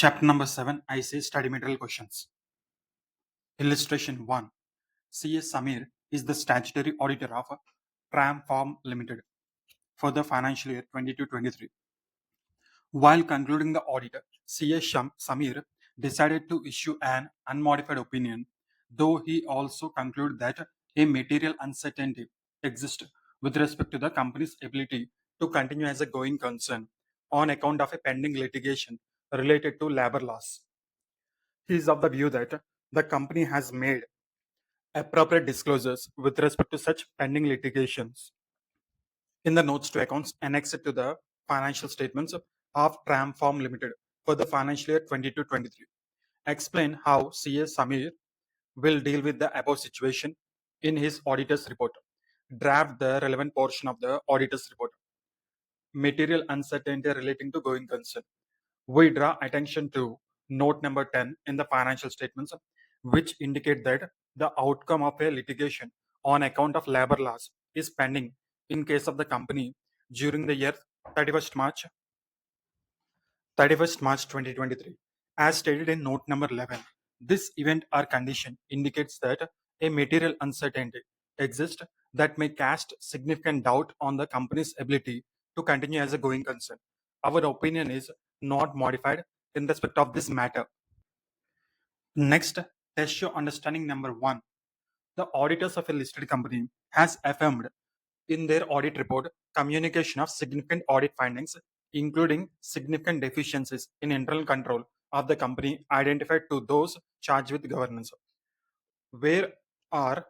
Chapter number 7, ICAI study material questions. Illustration 1. C.S. Samir is the statutory auditor of Tram Farm Limited for the financial year 22-23. While concluding the audit, C.S. Samir decided to issue an unmodified opinion, though he also concluded that a material uncertainty exists with respect to the company's ability to continue as a going concern on account of a pending litigation related to labor laws. He is of the view that the company has made appropriate disclosures with respect to such pending litigations in the notes to accounts annexed to the financial statements of Tramform Limited for the financial year 22-23. Explain how CS Samir will deal with the above situation in his auditor's report. Draft the relevant portion of the auditor's report. Material uncertainty relating to going concern. We draw attention to note number 10 in the financial statements, which indicate that the outcome of a litigation on account of labor laws is pending in case of the company during the year 31st March 31st March 2023. As stated in note number 11, this event or condition indicates that a material uncertainty exists that may cast significant doubt on the company's ability to continue as a going concern. Our opinion is not modified in respect of this matter. Next, test your understanding number 1. The auditors of a listed company has affirmed in their audit report communication of significant audit findings, including significant deficiencies in internal control of the company identified to those charged with governance. Where are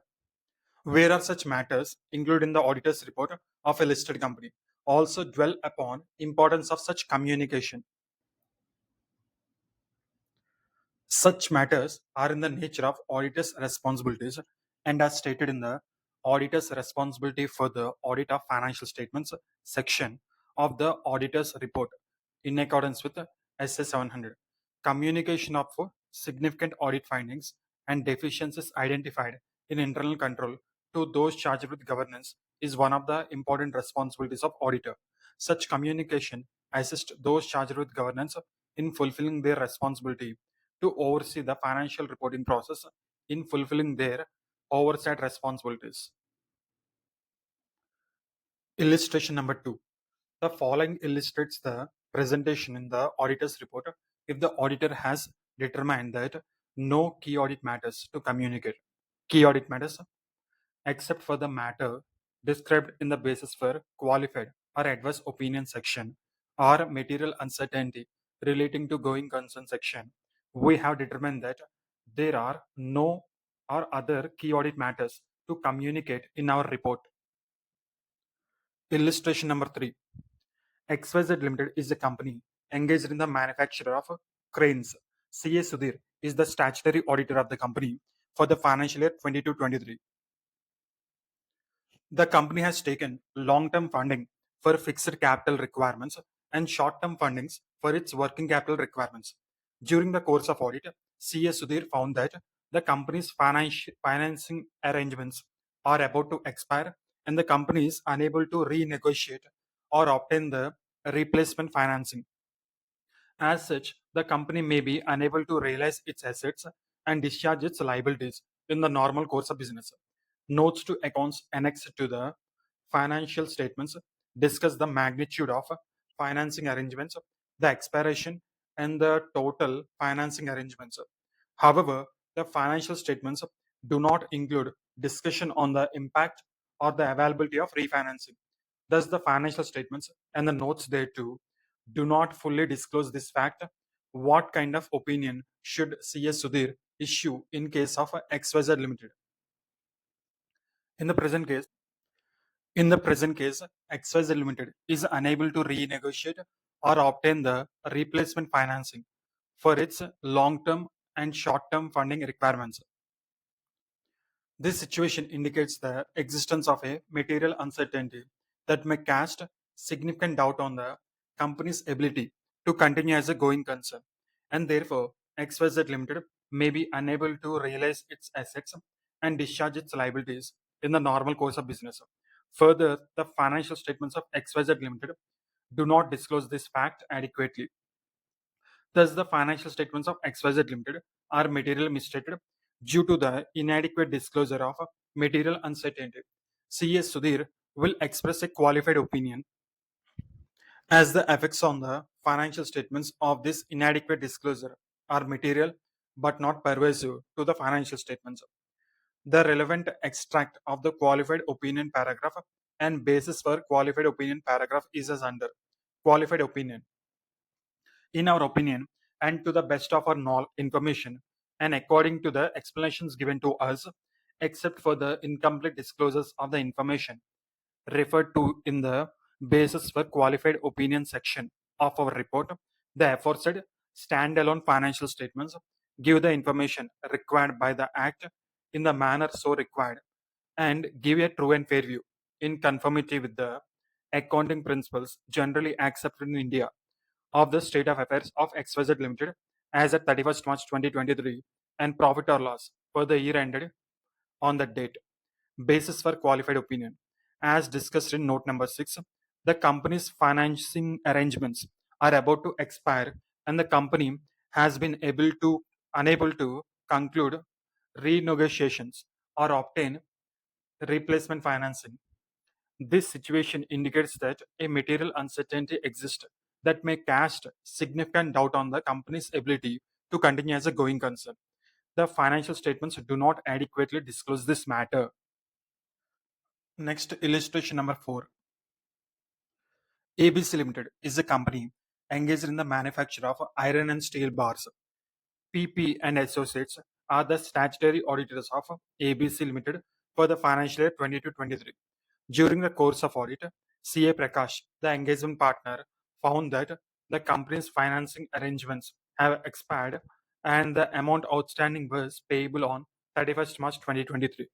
where are such matters included in the auditor's report of a listed company? Also dwell upon importance of such communication. Such matters are in the nature of auditor's responsibilities and as stated in the auditor's responsibility for the audit of financial statements section of the auditor's report in accordance with SS 700. Communication of significant audit findings and deficiencies identified in internal control to those charged with governance is one of the important responsibilities of auditor. Such communication assists those charged with governance in fulfilling their responsibility to oversee the financial reporting process in fulfilling their oversight responsibilities. Illustration number 2. The following illustrates the presentation in the auditor's report if the auditor has determined that no key audit matters to communicate. Key audit matters except for the matter described in the basis for qualified or adverse opinion section or material uncertainty relating to going concern section. We have determined that there are no or other key audit matters to communicate in our report. Illustration number 3. XYZ Limited is a company engaged in the manufacture of cranes. C.A. Sudhir is the statutory auditor of the company for the financial year 22-23. The company has taken long-term funding for fixed capital requirements and short-term fundings for its working capital requirements. During the course of audit, C.A. Sudhir found that the company's financing arrangements are about to expire and the company is unable to renegotiate or obtain the replacement financing. As such, the company may be unable to realize its assets and discharge its liabilities in the normal course of business. Notes to accounts annexed to the financial statements discuss the magnitude of financing arrangements, the expiration, and the total financing arrangements. However, the financial statements do not include discussion on the impact or the availability of refinancing. Thus, the financial statements and the notes thereto do not fully disclose this fact. What kind of opinion should CS Sudhir issue in case of XYZ Limited? In the present case, XYZ Limited is unable to renegotiate or obtain the replacement financing for its long-term and short-term funding requirements. This situation indicates the existence of a material uncertainty that may cast significant doubt on the company's ability to continue as a going concern, and therefore XYZ Limited may be unable to realize its assets and discharge its liabilities in the normal course of business. Further, the financial statements of XYZ Limited do not disclose this fact adequately. Thus, the financial statements of XYZ Limited are materially misstated due to the inadequate disclosure of material uncertainty. CS Sudhir will express a qualified opinion as the effects on the financial statements of this inadequate disclosure are material but not pervasive to the financial statements. The relevant extract of the qualified opinion paragraph and basis for qualified opinion paragraph is as under. Qualified opinion. In our opinion, and to the best of our information, and according to the explanations given to us, except for the incomplete disclosures of the information referred to in the basis for qualified opinion section of our report, the aforesaid standalone financial statements give the information required by the Act in the manner so required and give a true and fair view in conformity with the accounting principles generally accepted in India of the state of affairs of XYZ Limited as at 31st March 2023 and profit or loss for the year ended on that date. Basis for qualified opinion. As discussed in note number 6, the company's financing arrangements are about to expire and the company has been unable to conclude renegotiations or obtain replacement financing. This situation indicates that a material uncertainty exists that may cast significant doubt on the company's ability to continue as a going concern. The financial statements do not adequately disclose this matter. Next, illustration number 4. ABC Limited is a company engaged in the manufacture of iron and steel bars. PP and Associates are the statutory auditors of ABC Limited for the financial year 2022-23. During the course of audit, CA Prakash, the engagement partner, found that the company's financing arrangements have expired and the amount outstanding was payable on 31st March 2023.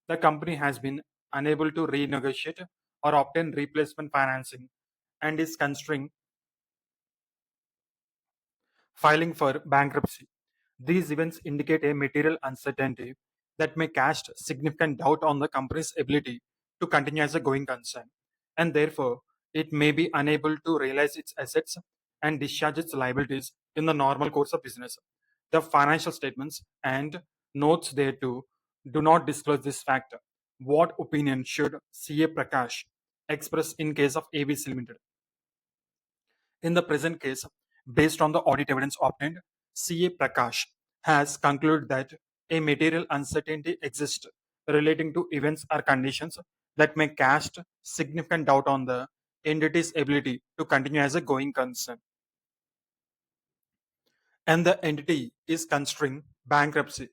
The company has been unable to renegotiate or obtain replacement financing and is considering filing for bankruptcy. These events indicate a material uncertainty that may cast significant doubt on the company's ability to continue as a going concern, and therefore it may be unable to realize its assets and discharge its liabilities in the normal course of business. The financial statements and notes thereto do not disclose this fact. What opinion should CA Prakash express in case of ABC Limited? In the present case, based on the audit evidence obtained, CA Prakash has concluded that a material uncertainty exists relating to events or conditions that may cast significant doubt on the entity's ability to continue as a going concern. And the entity is considering bankruptcy.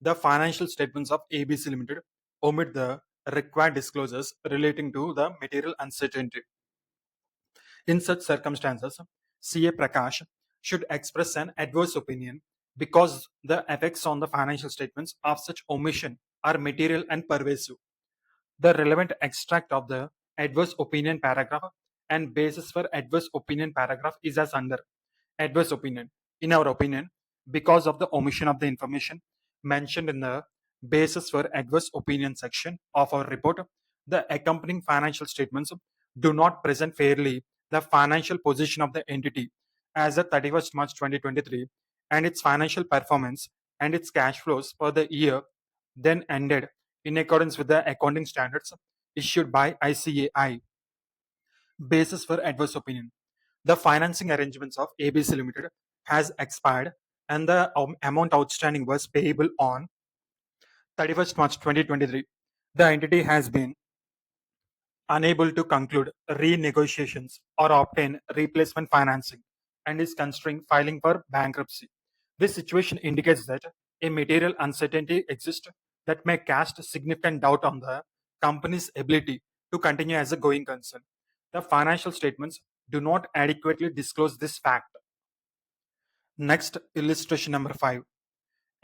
The financial statements of ABC Limited omit the required disclosures relating to the material uncertainty. In such circumstances, CA Prakash should express an adverse opinion because the effects on the financial statements of such omission are material and pervasive. The relevant extract of the adverse opinion paragraph and basis for adverse opinion paragraph is as under. Adverse opinion. In our opinion, because of the omission of the information mentioned in the basis for adverse opinion section of our report, the accompanying financial statements do not present fairly the financial position of the entity as of 31st March 2023 and its financial performance and its cash flows for the year then ended in accordance with the accounting standards issued by ICAI. Basis for adverse opinion. The financing arrangements of ABC Limited has expired and the amount outstanding was payable on 31st March 2023. The entity has been unable to conclude renegotiations or obtain replacement financing and is considering filing for bankruptcy. This situation indicates that a material uncertainty exists that may cast significant doubt on the company's ability to continue as a going concern. The financial statements do not adequately disclose this fact. Next, illustration number 5.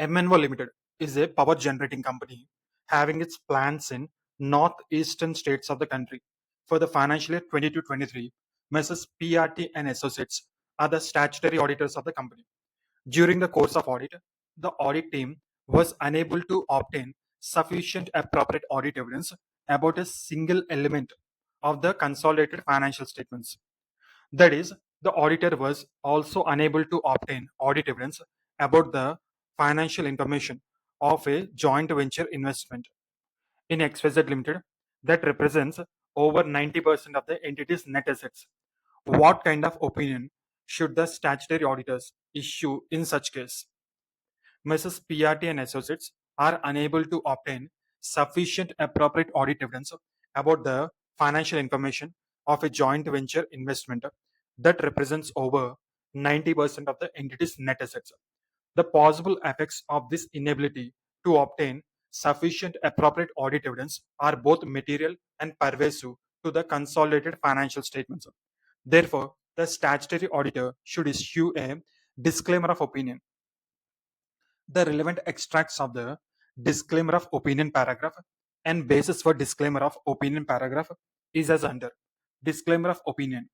MNO Limited is a power generating company having its plants in northeastern states of the country. For the financial year 22-23, Messrs. PRT and Associates are the statutory auditors of the company. During the course of audit, the audit team was unable to obtain sufficient appropriate audit evidence about a single element of the consolidated financial statements. That is, The auditor was also unable to obtain audit evidence about the financial information of a joint venture investment in XYZ Limited that represents over 90% of the entity's net assets. What kind of opinion should the statutory auditors issue in such case? Mrs. PRT and Associates are unable to obtain sufficient appropriate audit evidence about the financial information of a joint venture investment that represents over 90% of the entity's net assets. The possible effects of this inability to obtain sufficient appropriate audit evidence are both material and pervasive to the consolidated financial statements. Therefore, the statutory auditor should issue a disclaimer of opinion. The relevant extracts of the disclaimer of opinion paragraph and basis for disclaimer of opinion paragraph is as under. Disclaimer of opinion.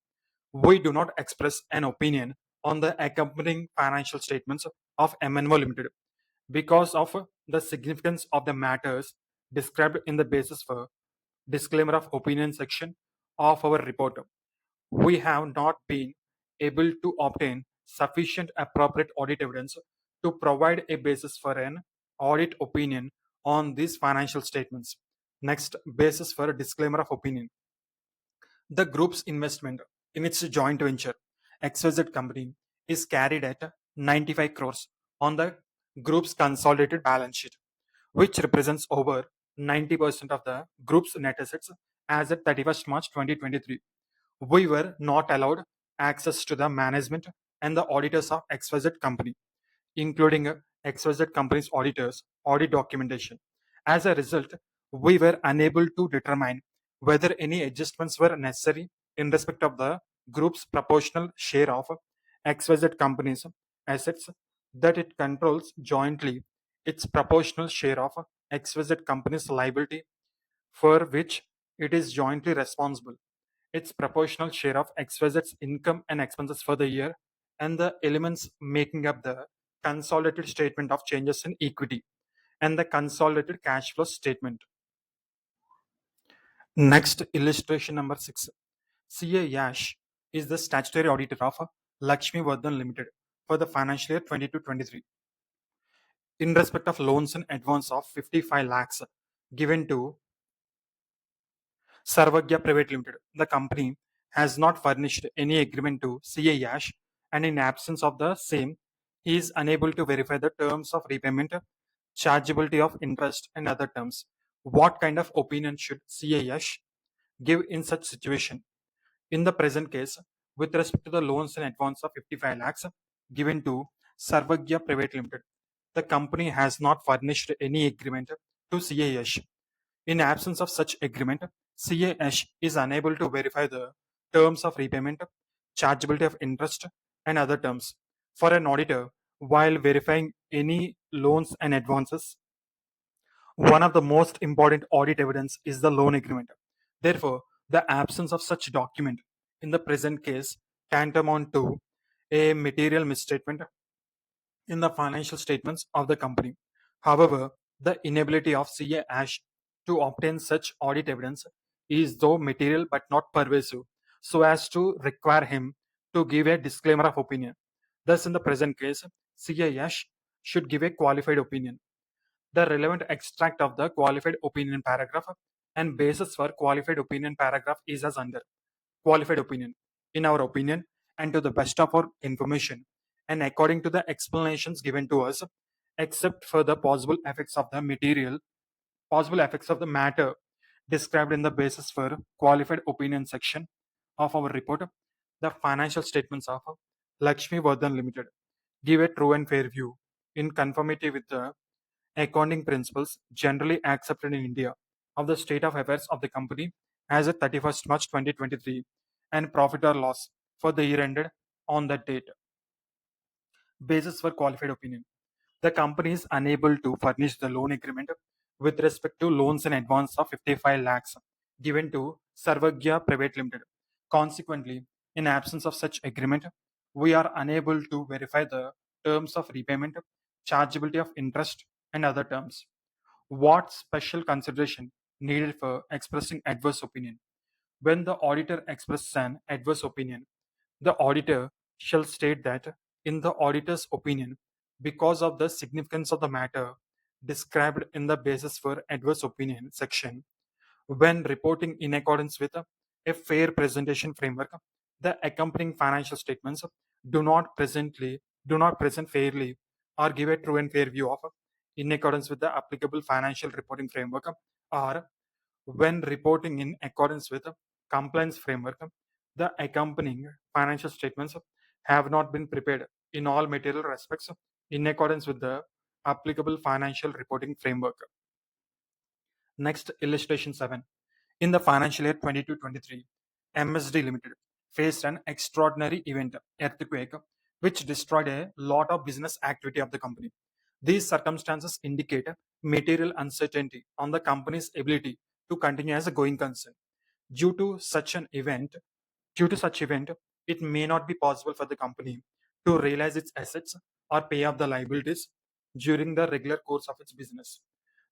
We do not express an opinion on the accompanying financial statements of MNO Limited because of the significance of the matters described in the basis for disclaimer of opinion section of our report. We have not been able to obtain sufficient appropriate audit evidence to provide a basis for an audit opinion on these financial statements. Next, basis for a disclaimer of opinion. The group's investment in its joint venture, XYZ company, is carried at 95 crores on the group's consolidated balance sheet, which represents over 90% of the group's net assets as at 31st March 2023. We were not allowed access to the management and the auditors of XYZ company, including XYZ company's auditors, audit documentation. As a result, we were unable to determine whether any adjustments were necessary in respect of the group's proportional share of XYZ company's assets that it controls jointly, its proportional share of XYZ company's liability for which it is jointly responsible, its proportional share of XYZ's income and expenses for the year, and the elements making up the consolidated statement of changes in equity and the consolidated cash flow statement. Next, illustration number 6. CA Yash is the statutory auditor of Lakshmi Vardhan Limited for the financial year 22-23. In respect of loans and advance of 55 lakhs given to Sarvagya Private Limited, the company has not furnished any agreement to CA Yash, and in absence of the same, he is unable to verify the terms of repayment, chargeability of interest, and other terms. What kind of opinion should CA Yash give in such situation? In the present case, with respect to the loans and advance of 55 lakhs given to Sarvagya Private Limited, the company has not furnished any agreement to CAS. In absence of such agreement, CAS is unable to verify the terms of repayment, chargeability of interest, and other terms. For an auditor, while verifying any loans and advances, one of the most important audit evidence is the loan agreement. Therefore, the absence of such document in the present case tantamount to a material misstatement in the financial statements of the company. However, the inability of CA Ash to obtain such audit evidence is though material but not pervasive, so as to require him to give a disclaimer of opinion. Thus, in the present case, CA Ash should give a qualified opinion. The relevant extract of the qualified opinion paragraph and basis for qualified opinion paragraph is as under. Qualified opinion. In our opinion, and to the best of our information, and according to the explanations given to us, except for the possible effects of the matter described in the basis for qualified opinion section of our report, the financial statements of Lakshmi Vardhan Limited give a true and fair view in conformity with the accounting principles generally accepted in India of the state of affairs of the company as of 31st March 2023 and profit or loss for the year ended on that date. Basis for qualified opinion. The company is unable to furnish the loan agreement with respect to loans in advance of 55 lakhs given to Sarvagya Private Limited. Consequently, in absence of such agreement, we are unable to verify the terms of repayment, chargeability of interest, and other terms. What special consideration needed for expressing adverse opinion? When the auditor expresses an adverse opinion, The auditor shall state that, in the auditor's opinion, because of the significance of the matter described in the basis for adverse opinion section, when reporting in accordance with a fair presentation framework, the accompanying financial statements do not presently do not present fairly or give a true and fair view of in accordance with the applicable financial reporting framework, or when reporting in accordance with the compliance framework, the accompanying financial statements have not been prepared in all material respects in accordance with the applicable financial reporting framework. Next, illustration 7. In the financial year 22-23, MSD Limited faced an extraordinary event, earthquake, which destroyed a lot of business activity of the company. These circumstances indicate material uncertainty on the company's ability to continue as a going concern. Due to such an event, Due to such event, it may not be possible for the company to realize its assets or pay off the liabilities during the regular course of its business.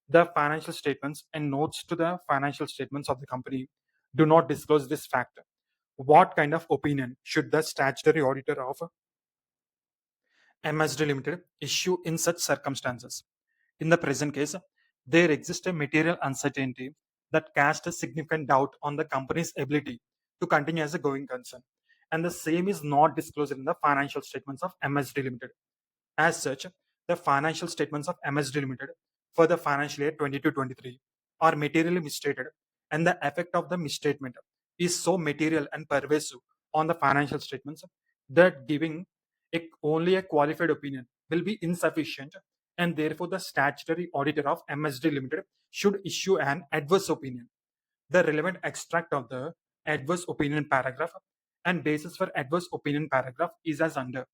The financial statements and notes to the financial statements of the company do not disclose this fact. What kind of opinion should the statutory auditor of MSD Limited issue in such circumstances? In the present case, there exists a material uncertainty that casts a significant doubt on the company's ability to continue as a going concern, and the same is not disclosed in the financial statements of MSD Limited. As such, the financial statements of MSD Limited for the financial year 22-23 are materially misstated, and the effect of the misstatement is so material and pervasive on the financial statements that giving only a qualified opinion will be insufficient, and therefore the statutory auditor of MSD Limited should issue an adverse opinion. The relevant extract of the adverse opinion paragraph and basis for adverse opinion paragraph is as under.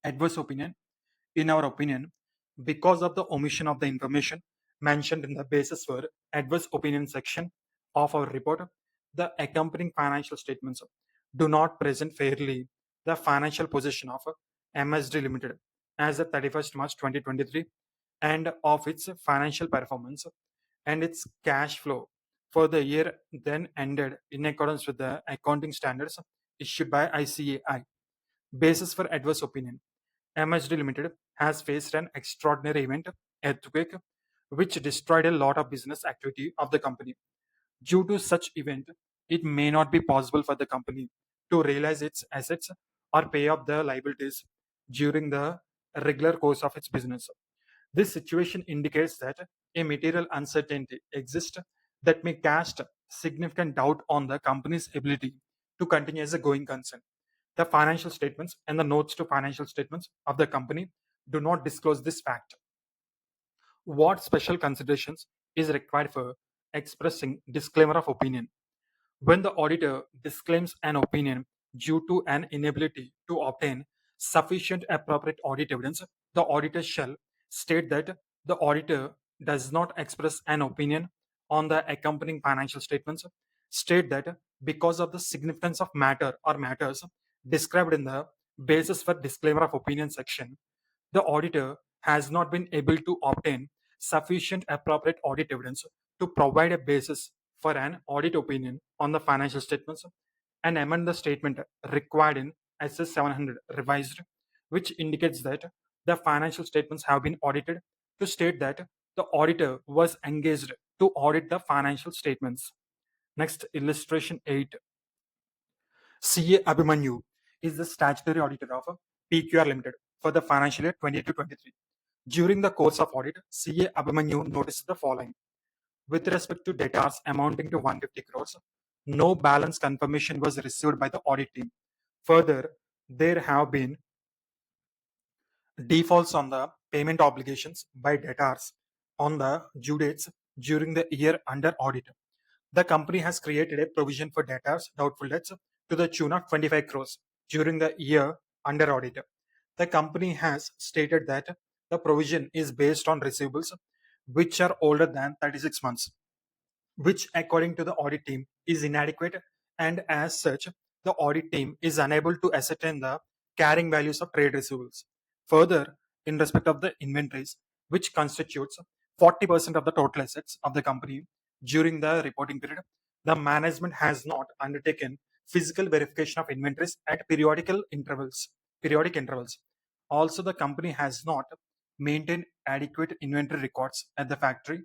Adverse opinion. In our opinion, because of the omission of the information mentioned in the basis for adverse opinion section of our report, the accompanying financial statements do not present fairly the financial position of MSD Limited as the 31st March 2023 and of its financial performance and its cash flow for the year then ended in accordance with the accounting standards issued by ICAI. Basis for adverse opinion. MSD Limited has faced an extraordinary event, earthquake, which destroyed a lot of business activity of the company. Due to such event, it may not be possible for the company to realize its assets or pay off the liabilities during the regular course of its business. This situation indicates that a material uncertainty exists that may cast significant doubt on the company's ability to continue as a going concern. The financial statements and the notes to financial statements of the company do not disclose this fact. What special considerations is required for expressing disclaimer of opinion? When the auditor disclaims an opinion due to an inability to obtain sufficient appropriate audit evidence, the auditor shall state that the auditor does not express an opinion on the accompanying financial statements, state that because of the significance of matter or matters described in the basis for disclaimer of opinion section, the auditor has not been able to obtain sufficient appropriate audit evidence to provide a basis for an audit opinion on the financial statements and amend the statement required in SS 700 revised, which indicates that the financial statements have been audited, to state that the auditor was engaged to audit the financial statements. Next, illustration 8. CA Abhimanyu is the statutory auditor of PQR Limited for the financial year 22-23. During the course of audit, CA Abhimanyu noticed the following. With respect to debtors amounting to 150 crores, no balance confirmation was received by the audit team. Further, there have been defaults on the payment obligations by debtors on the due dates during the year under audit. The company has created a provision for debtors, doubtful debts, to the tune of 25 crores during the year under audit. The company has stated that the provision is based on receivables which are older than 36 months, which according to the audit team is inadequate, and as such the audit team is unable to ascertain the carrying values of trade receivables. Further, in respect of the inventories, which constitutes 40% of the total assets of the company during the reporting period, the management has not undertaken physical verification of inventories at periodic intervals. Also, the company has not maintained adequate inventory records at the factory.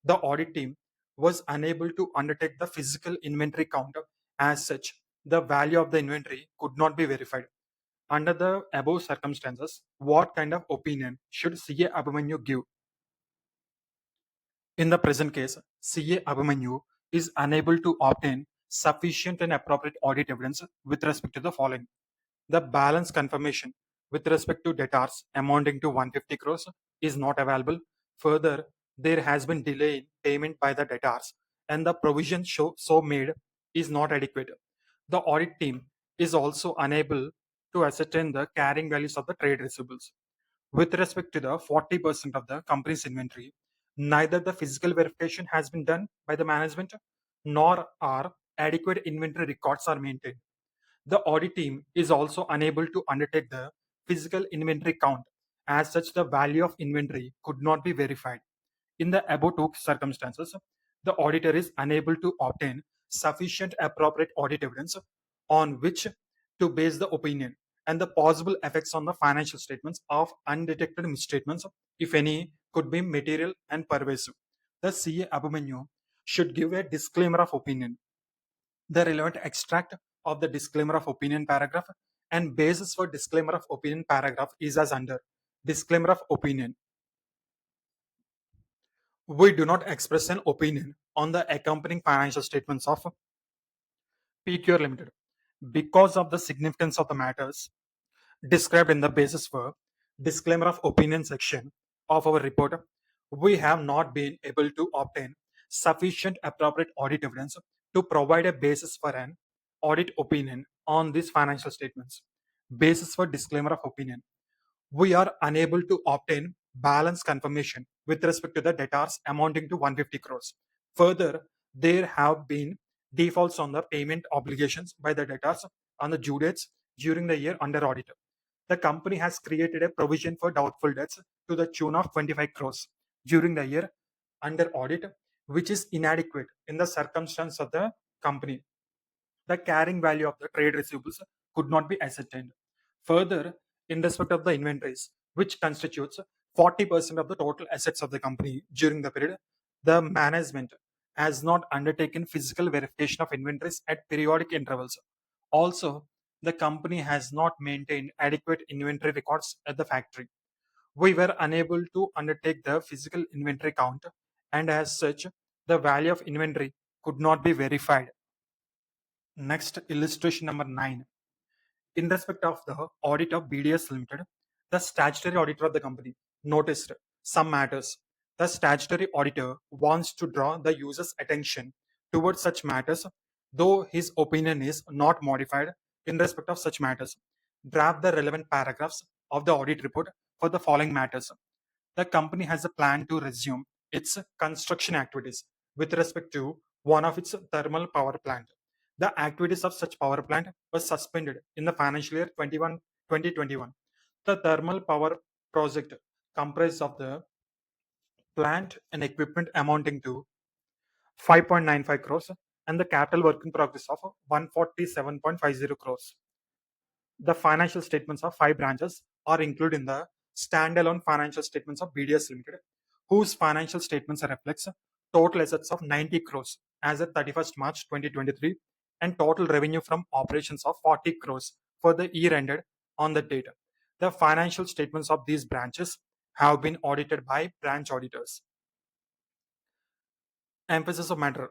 The audit team was unable to undertake the physical inventory count. As such, the value of the inventory could not be verified. Under the above circumstances, what kind of opinion should CA Abhimanyu give? In the present case, CA Abhimanyu is unable to obtain sufficient and appropriate audit evidence with respect to the following. The balance confirmation with respect to debtors amounting to 150 crores is not available. Further, there has been delay in payment by the debtors and the provision so made is not adequate. The audit team is also unable to ascertain the carrying values of the trade receivables. With respect to the 40% of the company's inventory, neither the physical verification has been done by the management nor are adequate inventory records are maintained. The audit team is also unable to undertake the physical inventory count. As such, the value of inventory could not be verified. In the above two circumstances, the auditor is unable to obtain sufficient appropriate audit evidence on which to base the opinion and the possible effects on the financial statements of undetected misstatements, if any, could be material and pervasive. The CA Abhimanyu should give a disclaimer of opinion. The relevant extract of the disclaimer of opinion paragraph and basis for disclaimer of opinion paragraph is as under. Disclaimer of opinion. We do not express an opinion on the accompanying financial statements of PQR Limited. Because of the significance of the matters described in the basis for disclaimer of opinion section of our report, we have not been able to obtain sufficient appropriate audit evidence to provide a basis for an audit opinion on these financial statements. Basis for disclaimer of opinion. We are unable to obtain balance confirmation with respect to the debtors amounting to 150 crores. Further, there have been defaults on the payment obligations by the debtors on the due dates during the year under audit. The company has created a provision for doubtful debts to the tune of 25 crores during the year under audit, which is inadequate in the circumstance of the company. The carrying value of the trade receivables could not be ascertained. Further, in respect of the inventories, which constitutes 40% of the total assets of the company during the period, the management has not undertaken physical verification of inventories at periodic intervals. Also, the company has not maintained adequate inventory records at the factory. We were unable to undertake the physical inventory count, and as such, the value of inventory could not be verified. Next, illustration number 9. In respect of the audit of BDS Limited, the statutory auditor of the company noticed some matters. The statutory auditor wants to draw the user's attention towards such matters, though his opinion is not modified in respect of such matters. Draft the relevant paragraphs of the audit report for the following matters. The company has a plan to resume its construction activities with respect to one of its thermal power plant. The activities of such power plant were suspended in the financial year 2021. The thermal power project comprised of the plant and equipment amounting to 5.95 crores and the capital work in progress of 147.50 crores. The financial statements of five branches are included in the standalone financial statements of BDS Limited, whose financial statements reflects total assets of 90 crores as at 31st March 2023 and total revenue from operations of 40 crores for the year ended on the date. The financial statements of these branches have been audited by branch auditors. Emphasis of matter.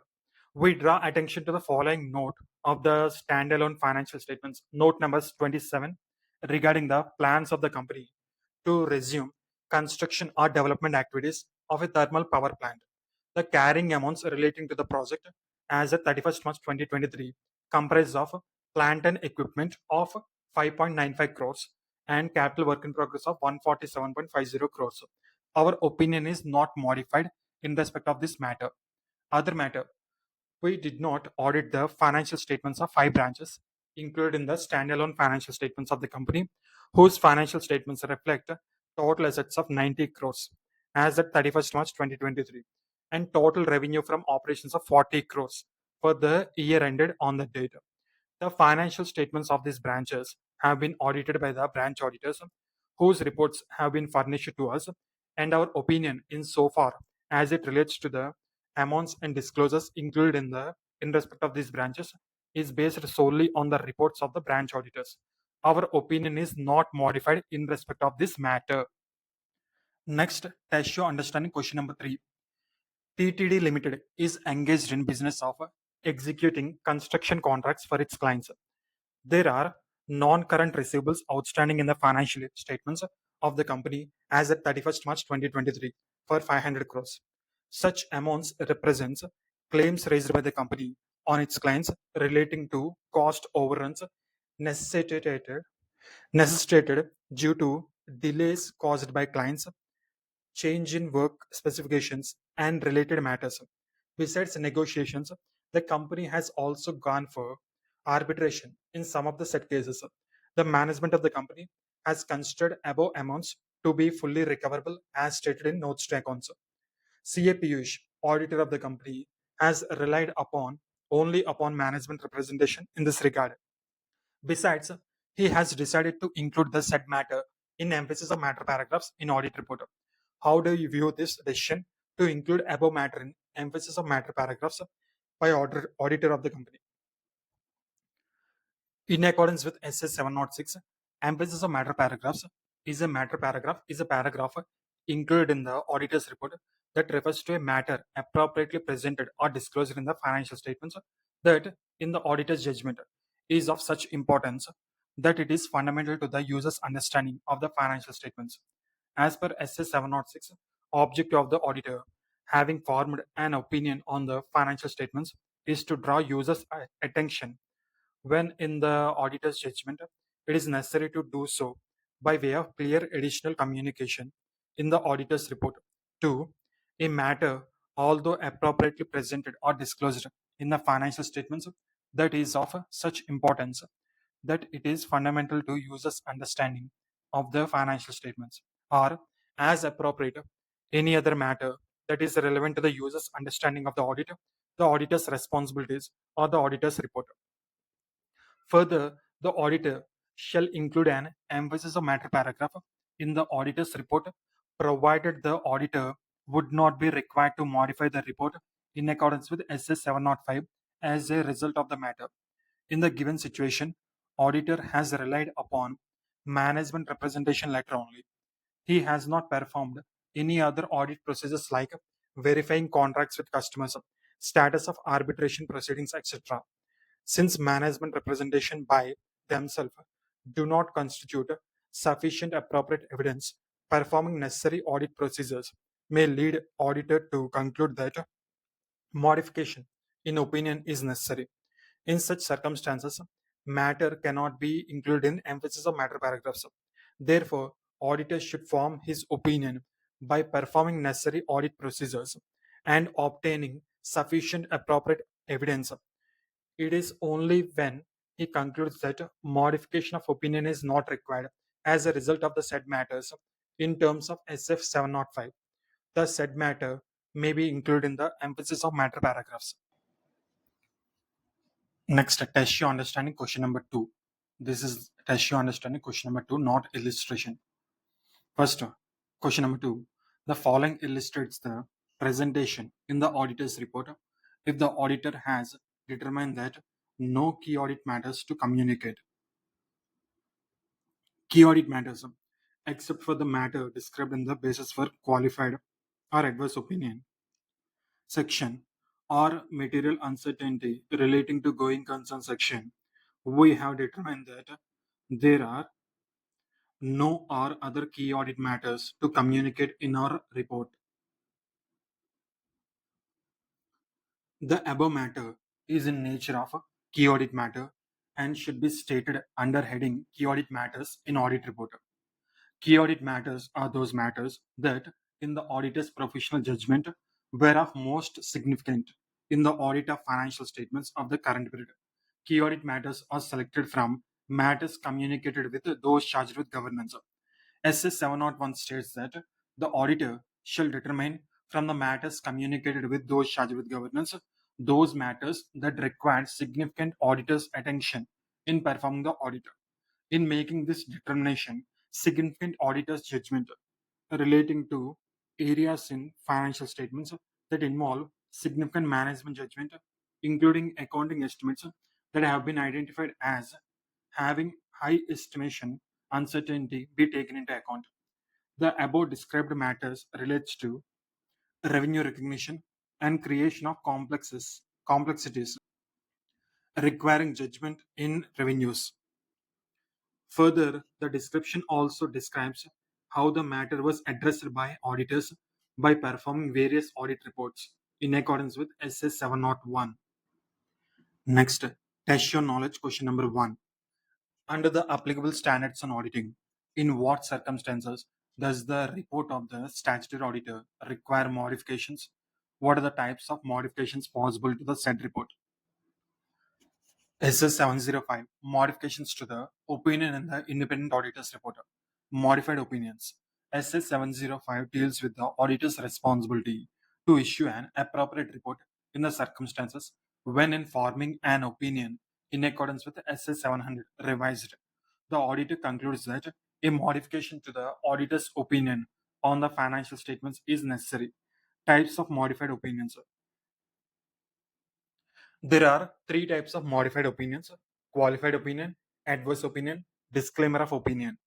We draw attention to the following note of the standalone financial statements. Note numbers 27 regarding the plans of the company to resume construction or development activities of a thermal power plant. The carrying amounts relating to the project as at 31st March 2023 comprise of plant and equipment of 5.95 crores and capital work in progress of 147.50 crores. Our opinion is not modified in respect of this matter. Other matter, we did not audit the financial statements of five branches included in the standalone financial statements of the company, whose financial statements reflect total assets of 90 crores as at 31st March 2023 and total revenue from operations of 40 crores for the year ended on the date. The financial statements of these branches have been audited by the branch auditors, whose reports have been furnished to us, and our opinion in so far as it relates to the amounts and disclosures included in respect of these branches is based solely on the reports of the branch auditors. Our opinion is not modified in respect of this matter. Next, test your understanding question number 3. TTD Limited is engaged in business of executing construction contracts for its clients. There are non-current receivables outstanding in the financial statements of the company as at 31st March 2023 for 500 crores. Such amounts represents claims raised by the company on its clients relating to cost overruns necessitated necessitated due to delays caused by clients, change in work specifications, and related matters. Besides negotiations, the company has also gone for arbitration in some of the set cases. The management of the company has considered above amounts to be fully recoverable as stated in notes to accounts. CA Piyush, auditor of the company, has relied upon only upon management representation in this regard. Besides, he has decided to include the said matter in emphasis of matter paragraphs in audit report. How do you view this decision to include above matter in emphasis of matter paragraphs by auditor of the company? In accordance with SS 706, emphasis of matter paragraphs is a paragraph included in the auditor's report that refers to a matter appropriately presented or disclosed in the financial statements that, in the auditor's judgment, is of such importance that it is fundamental to the user's understanding of the financial statements. As per SS 706, object of the auditor having formed an opinion on the financial statements is to draw users' attention when in the auditor's judgment, it is necessary to do so by way of clear additional communication in the auditor's report. 2. A matter, although appropriately presented or disclosed in the financial statements, that is of such importance that it is fundamental to users' understanding of the financial statements, or as appropriate, any other matter that is relevant to the user's understanding of the auditor, the auditor's responsibilities, or the auditor's report. Further, the auditor shall include an emphasis of matter paragraph in the auditor's report, provided the auditor would not be required to modify the report in accordance with SS 705 as a result of the matter. In the given situation, auditor has relied upon management representation letter only. He has not performed any other audit procedures like verifying contracts with customers, status of arbitration proceedings, etc. Since management representation by themselves do not constitute sufficient appropriate evidence, performing necessary audit procedures may lead auditor to conclude that modification in opinion is necessary. In such circumstances, matter cannot be included in emphasis of matter paragraphs. Therefore, auditor should form his opinion by performing necessary audit procedures and obtaining sufficient appropriate evidence. It is only when he concludes that modification of opinion is not required as a result of the said matters in terms of SF 705. The said matter may be included in the emphasis of matter paragraphs. Next, test your understanding question number 2. This is test your understanding question number 2, not illustration. First, question number 2. The following illustrates the presentation in the auditor's report if the auditor has determined that no key audit matters to communicate. Key audit matters, except for the matter described in the basis for qualified or adverse opinion section or material uncertainty relating to going concern section, we have determined that there are no or other key audit matters to communicate in our report. The above matter is in nature of a key audit matter and should be stated under heading key audit matters in audit report. Key audit matters are those matters that, in the auditor's professional judgment, were of most significant in the audit of financial statements of the current period. Key audit matters are selected from matters communicated with those charged with governance. SS 701 states that the auditor shall determine from the matters communicated with those charged with governance those matters that required significant auditor's attention in performing the audit. In making this determination, significant auditor's judgment relating to areas in financial statements that involve significant management judgment, including accounting estimates that have been identified as having high estimation uncertainty be taken into account. The above described matters relates to revenue recognition and creation of complexities requiring judgment in revenues. Further, the description also describes how the matter was addressed by auditors by performing various audit reports in accordance with SS 701. Next, test your knowledge question number 1. Under the applicable standards on auditing, in what circumstances does the report of the statutory auditor require modifications? What are the types of modifications possible to the said report? SS 705 Modifications to the opinion in the independent auditor's report. Modified opinions. SS 705 deals with the auditor's responsibility to issue an appropriate report in the circumstances when informing an opinion in accordance with SS 700 revised. The auditor concludes that a modification to the auditor's opinion on the financial statements is necessary. Types of modified opinions. There are three types of modified opinions: qualified opinion, adverse opinion, disclaimer of opinion.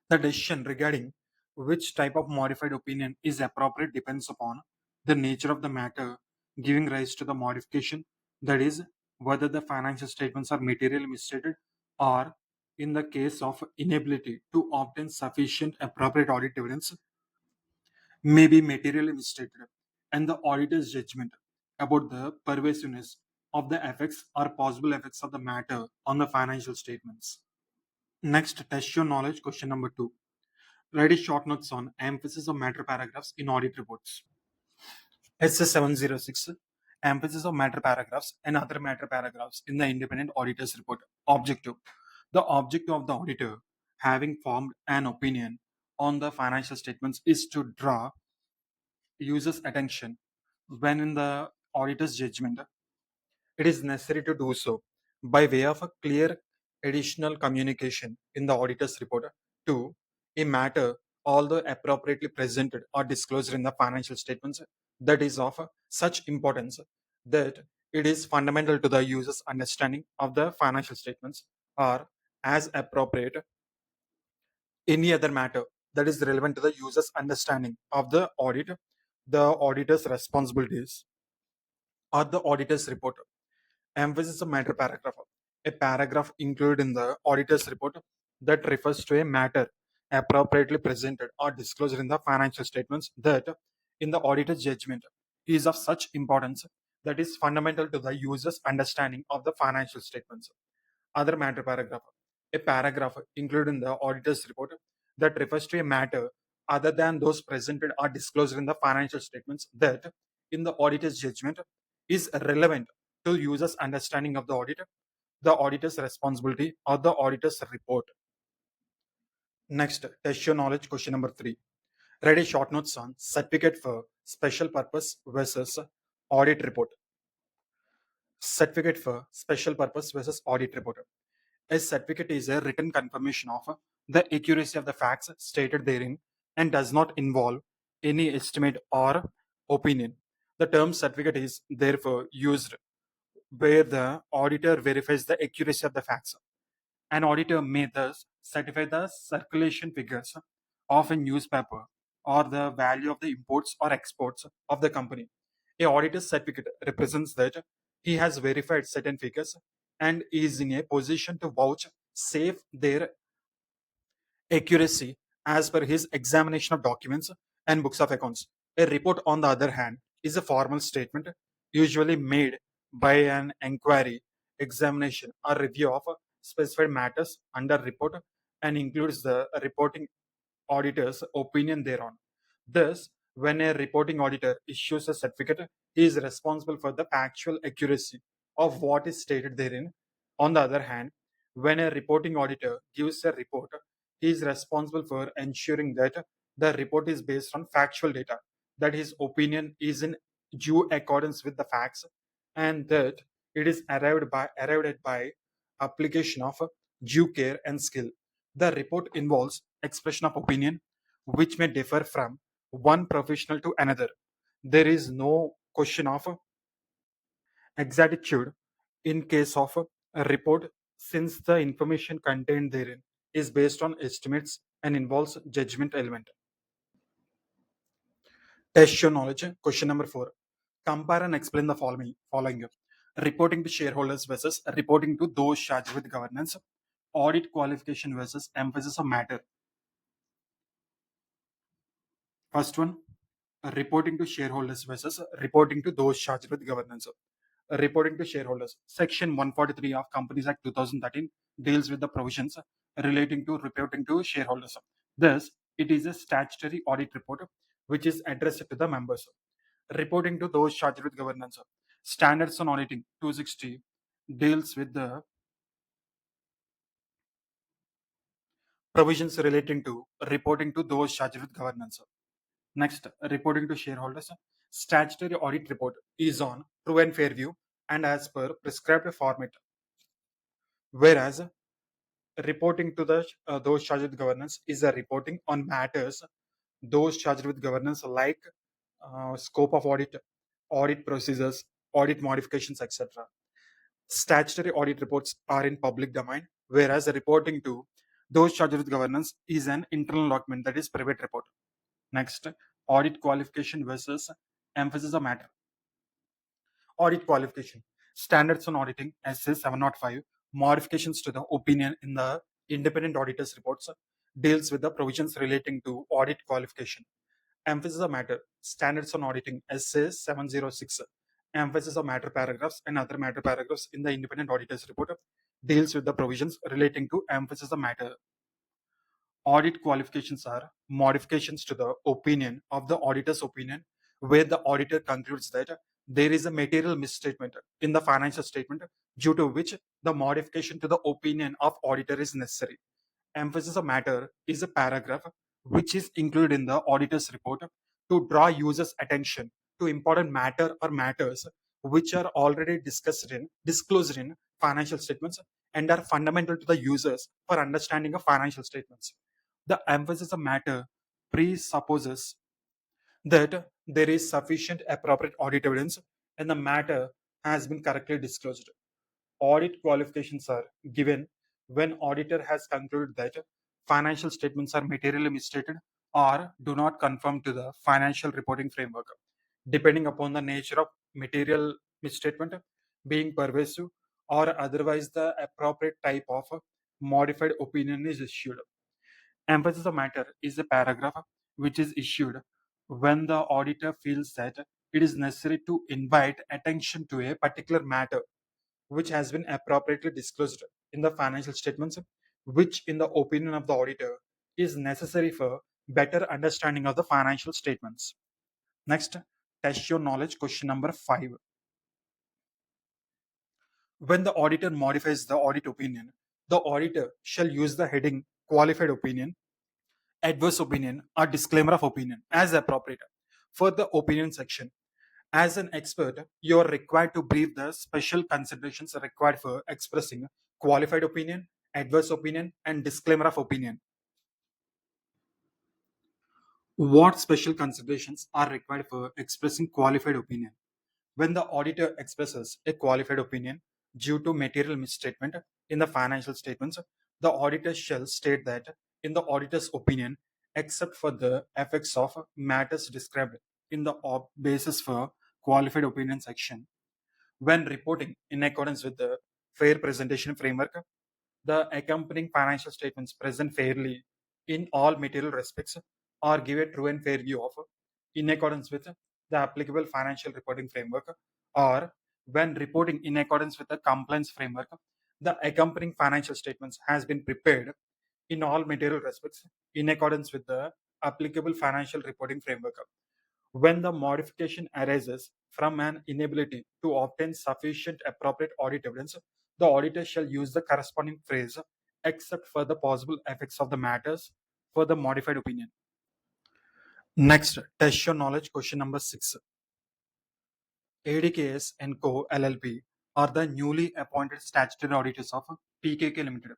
The decision regarding which type of modified opinion is appropriate depends upon the nature of the matter giving rise to the modification, that is, whether the financial statements are materially misstated or, in the case of inability to obtain sufficient appropriate audit evidence, may be materially misstated, and the auditor's judgment about the pervasiveness of the effects or possible effects of the matter on the financial statements. Next, test your knowledge question number 2. Write a short notes on emphasis of matter paragraphs in audit reports. SS 706 Emphasis of matter paragraphs and other matter paragraphs in the independent auditor's report. Objective: the objective of the auditor, having formed an opinion on the financial statements, is to draw users' attention when in the auditor's judgment it is necessary to do so by way of a clear additional communication in the auditor's report to a matter, although appropriately presented or disclosed in the financial statements, that is of such importance that it is fundamental to the user's understanding of the financial statements, or as appropriate any other matter that is relevant to the user's understanding of the audit, the auditor's responsibilities, or the auditor's report. Emphasis of matter paragraph. A paragraph included in the auditor's report that refers to a matter appropriately presented or disclosed in the financial statements that, in the auditor's judgment, is of such importance that is fundamental to the user's understanding of the financial statements. Other matter paragraph. A paragraph included in the auditor's report that refers to a matter other than those presented or disclosed in the financial statements that, in the auditor's judgment, is relevant to users' understanding of the audit, the auditor's responsibility, or the auditor's report. Next, test your knowledge question number 3. Write a short notes on certificate for special purpose versus audit report. Certificate for special purpose versus audit report. A certificate is a written confirmation of the accuracy of the facts stated therein and does not involve any estimate or opinion. The term certificate is therefore used where the auditor verifies the accuracy of the facts. An auditor may thus certify the circulation figures of a newspaper or the value of the imports or exports of the company. A auditor's certificate represents that he has verified certain figures and is in a position to vouch safe their accuracy as per his examination of documents and books of accounts. A report, on the other hand, is a formal statement usually made by an inquiry, examination, or review of specified matters under report and includes the reporting auditor's opinion thereon. Thus, when a reporting auditor issues a certificate, he is responsible for the factual accuracy of what is stated therein. On the other hand, when a reporting auditor gives a report, he is responsible for ensuring that the report is based on factual data, that his opinion is in due accordance with the facts, and that it is arrived at by application of due care and skill. The report involves expression of opinion which may differ from one professional to another. There is no question of exactitude in case of a report, since the information contained therein is based on estimates and involves judgment element. Test your knowledge. Question number 4. Compare and explain the following. Reporting to shareholders versus reporting to those charged with governance. Audit qualification versus emphasis of matter. First one, reporting to shareholders versus reporting to those charged with governance. Reporting to shareholders. Section 143 of Companies Act 2013 deals with the provisions relating to reporting to shareholders. Thus, it is a statutory audit report which is addressed to the members. Reporting to those charged with governance. Standards on auditing 260 deals with the provisions relating to reporting to those charged with governance. Next, reporting to shareholders. Statutory audit report is on true and fair view and as per prescribed format, whereas reporting to the those charged with governance is a reporting on matters those charged with governance like scope of audit, audit procedures, audit modifications, etc. Statutory audit reports are in public domain, whereas reporting to those charged with governance is an internal document, that is private report. Next, audit qualification versus emphasis of matter. Audit qualification. Standards on auditing, SS 705, modifications to the opinion in the independent auditors reports, deals with the provisions relating to audit qualification. Emphasis of matter. Standards on auditing, SA 706, emphasis of matter paragraphs and other matter paragraphs in the independent auditors report, deals with the provisions relating to emphasis of matter. Audit qualifications are modifications to the opinion of the auditor's opinion, where the auditor concludes that there is a material misstatement in the financial statement, due to which the modification to the opinion of auditor is necessary. Emphasis of matter is a paragraph which is included in the auditor's report to draw users' attention to important matter or matters which are already disclosed in financial statements and are fundamental to the users for understanding of financial statements. The emphasis of matter presupposes that there is sufficient appropriate audit evidence and the matter has been correctly disclosed. Audit qualifications are given when auditor has concluded that financial statements are materially misstated or do not conform to the financial reporting framework. Depending upon the nature of material misstatement being pervasive or otherwise the appropriate type of modified opinion is issued. Emphasis of matter is a paragraph which is issued when the auditor feels that it is necessary to invite attention to a particular matter which has been appropriately disclosed in the financial statements, which, in the opinion of the auditor, is necessary for better understanding of the financial statements. Next, test your knowledge. Question number 5. When the auditor modifies the audit opinion, the auditor shall use the heading qualified opinion, adverse opinion, or disclaimer of opinion as appropriate. For the opinion section, as an expert, you are required to brief the special considerations required for expressing qualified opinion, adverse opinion, and disclaimer of opinion. What special considerations are required for expressing qualified opinion? When the auditor expresses a qualified opinion due to material misstatement in the financial statements, the auditor shall state that, in the auditor's opinion, except for the effects of matters described in the basis for qualified opinion section, when reporting in accordance with the fair presentation framework, the accompanying financial statements present fairly in all material respects or give a true and fair view of, in accordance with the applicable financial reporting framework, or when reporting in accordance with the compliance framework, the accompanying financial statements has been prepared in all material respects in accordance with the applicable financial reporting framework. When the modification arises from an inability to obtain sufficient appropriate audit evidence, the auditor shall use the corresponding phrase, except for the possible effects of the matters for the modified opinion. Next, test your knowledge. Question number 6. ADKS and Co. LLP are the newly appointed statutory auditors of PKK Limited.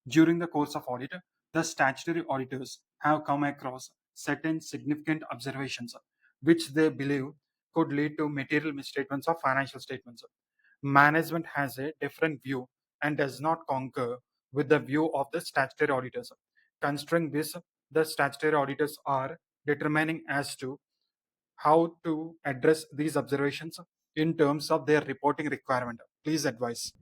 During the course of audit, the statutory auditors have come across certain significant observations which they believe could lead to material misstatements of financial statements. Management has a different view and does not concur with the view of the statutory auditors. Considering this, the statutory auditors are determining as to how to address these observations in terms of their reporting requirement. Please advise.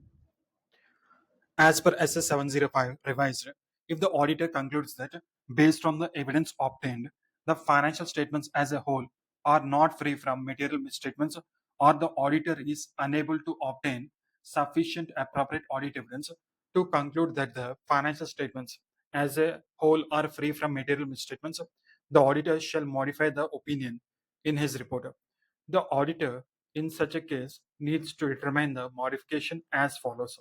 As per SS 705 revised, if the auditor concludes that based on the evidence obtained, the financial statements as a whole are not free from material misstatements, or the auditor is unable to obtain sufficient appropriate audit evidence to conclude that the financial statements as a whole are free from material misstatements, the auditor shall modify the opinion in his report. The auditor in such a case needs to determine the modification as follows.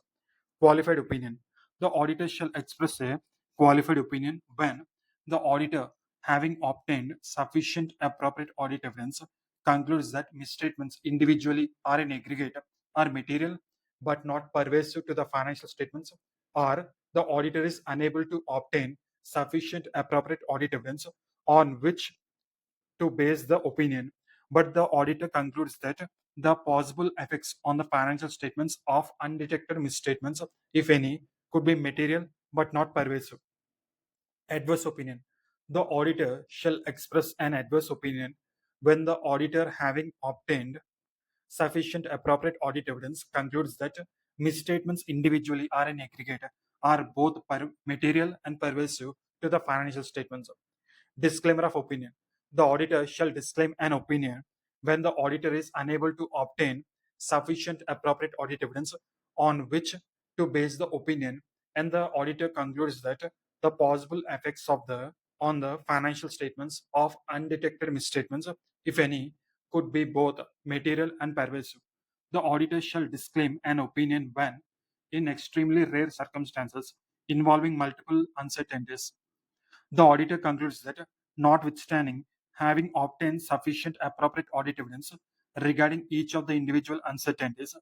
Qualified opinion. The auditor shall express a qualified opinion when the auditor, having obtained sufficient appropriate audit evidence, concludes that misstatements individually or in aggregate are material but not pervasive to the financial statements, or the auditor is unable to obtain sufficient appropriate audit evidence on which to base the opinion, but the auditor concludes that the possible effects on the financial statements of undetected misstatements, if any, could be material but not pervasive. Adverse opinion. The auditor shall express an adverse opinion when the auditor, having obtained sufficient appropriate audit evidence, concludes that misstatements individually or in aggregate are both material and pervasive to the financial statements. Disclaimer of opinion. The auditor shall disclaim an opinion when the auditor is unable to obtain sufficient appropriate audit evidence on which to base the opinion, and the auditor concludes that the possible effects of the on the financial statements of undetected misstatements, if any, could be both material and pervasive. The auditor shall disclaim an opinion when, in extremely rare circumstances involving multiple uncertainties, the auditor concludes that, notwithstanding having obtained sufficient appropriate audit evidence regarding each of the individual uncertainties,